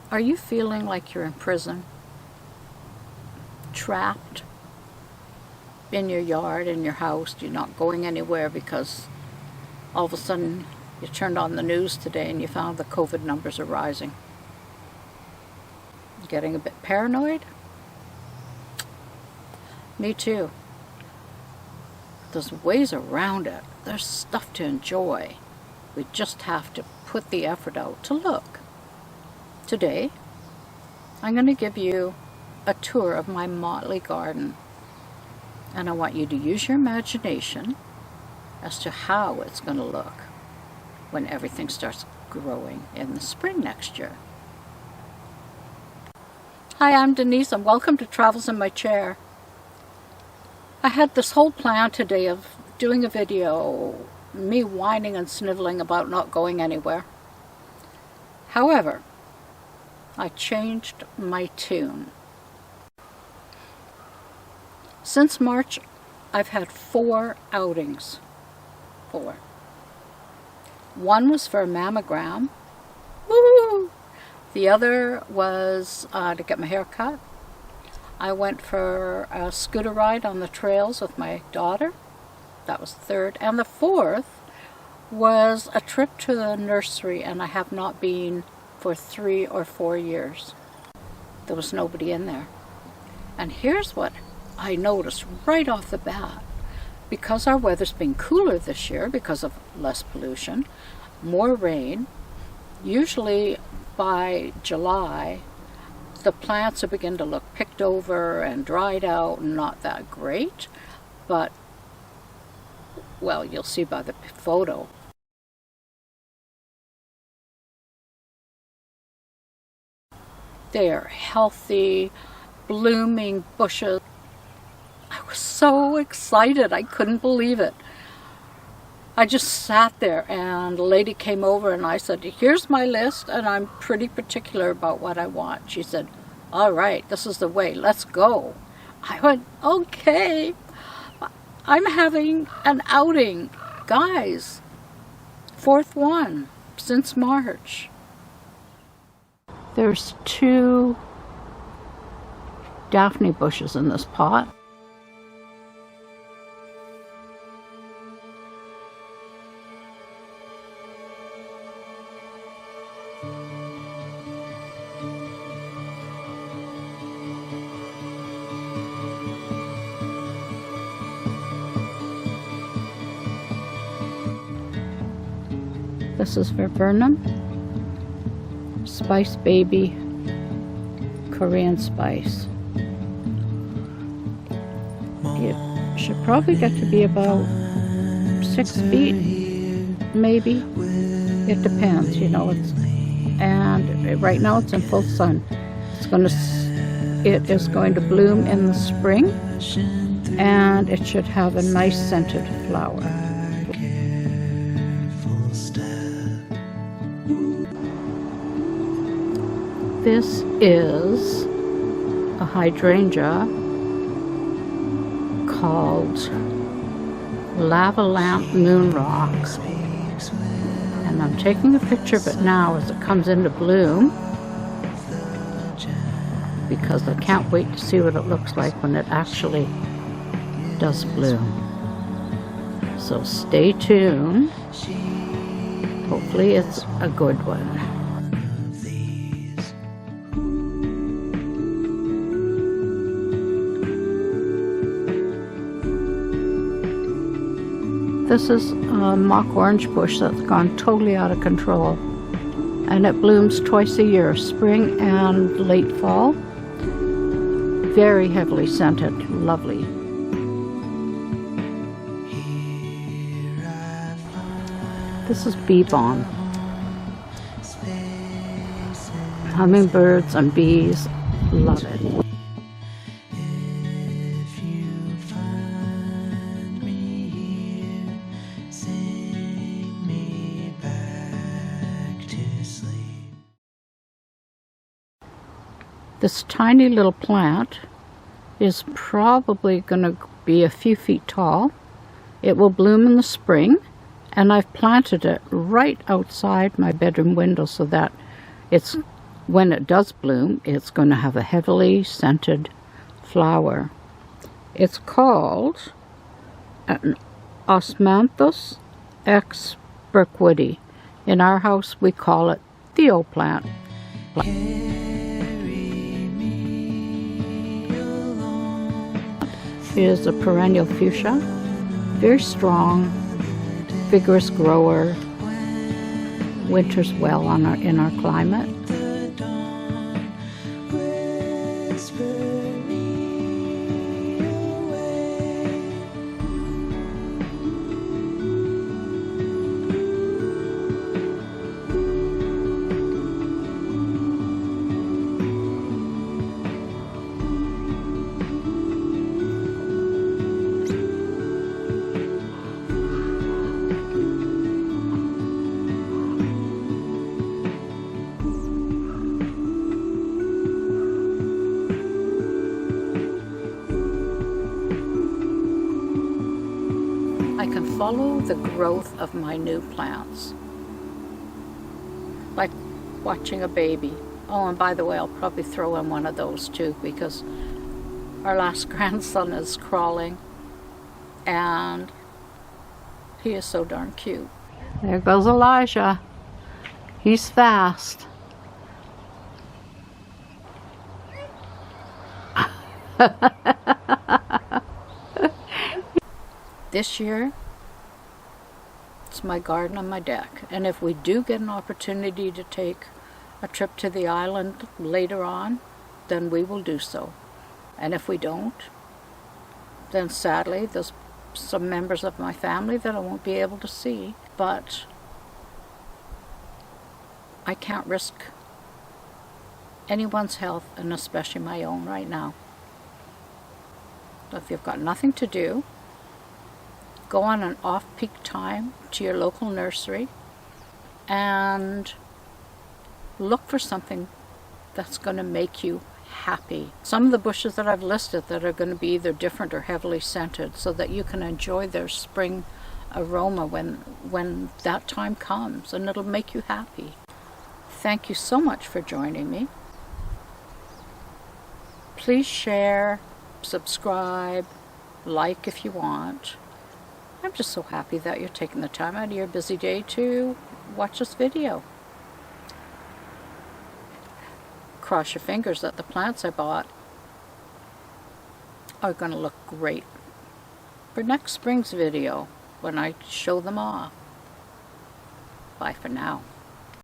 Are you feeling like you're in prison? Trapped in your yard, in your house, you're not going anywhere because all of a sudden you turned on the news today and you found the COVID numbers are rising. Getting a bit paranoid? Me too. There's ways around it. There's stuff to enjoy. We just have to put the effort out to look. Today, I'm going to give you a tour of my motley garden. And I want you to use your imagination as to how it's going to look when everything starts growing in the spring next year. Hi, I'm Denise and welcome to Travels in My Chair. I had this whole plan today of doing a video, me whining and sniveling about not going anywhere. However, I changed my tune. Since March, I've had 4 outings. 4. One was for a mammogram. Woo! The other was to get my hair cut. I went for a scooter ride on the trails with my daughter. That was the 3rd. And the 4th was a trip to the nursery, and I have not been for 3 or 4 years. There was nobody in there. And here's what I noticed right off the bat. Because our weather's been cooler this year because of less pollution, more rain, usually by July the plants will begin to look picked over and dried out and not that great, but well, you'll see by the photo. They are healthy, blooming bushes. I was so excited, I couldn't believe it. I just sat there and a lady came over and I said, here's my list and I'm pretty particular about what I want. She said, all right, this is the way, let's go. I went, okay, I'm having an outing. Guys, 4th one since March. There's 2 Daphne bushes in this pot. This is viburnum, spice baby, Korean spice. It should probably get to be about 6 feet, maybe. It depends, you know. And right now it's in full sun. It is going to bloom in the spring, and it should have a nice scented flower. This is a hydrangea called Lava Lamp Moon Rock. And I'm taking a picture of it now as it comes into bloom because I can't wait to see what it looks like when it actually does bloom. So stay tuned. Hopefully it's a good one. This is a mock orange bush that's gone totally out of control, and it blooms twice a year, spring and late fall. Very heavily scented, lovely. This is bee balm. Hummingbirds and bees love it. This tiny little plant is probably going to be a few feet tall. It will bloom in the spring, and I've planted it right outside my bedroom window so that it's when it does bloom, it's going to have a heavily scented flower. It's called an Osmanthus exbriqueti. In our house, we call it Theo plant. It is a perennial fuchsia, very strong, vigorous grower, winters well in our climate. I can follow the growth of my new plants, like watching a baby. Oh, and by the way, I'll probably throw in one of those too, because our last grandson is crawling, and he is so darn cute. There goes Elijah. He's fast. This year, it's my garden on my deck, and if we do get an opportunity to take a trip to the island later on, then we will do so. And if we don't, then sadly there's some members of my family that I won't be able to see, but I can't risk anyone's health, and especially my own right now. So if you've got nothing to do, go on an off-peak time to your local nursery and look for something that's going to make you happy. Some of the bushes that I've listed that are going to be either different or heavily scented, so that you can enjoy their spring aroma when that time comes, and it'll make you happy. Thank you so much for joining me. Please share, subscribe, like if you want. I'm just so happy that you're taking the time out of your busy day to watch this video. Cross your fingers that the plants I bought are going to look great for next spring's video when I show them off. Bye for now.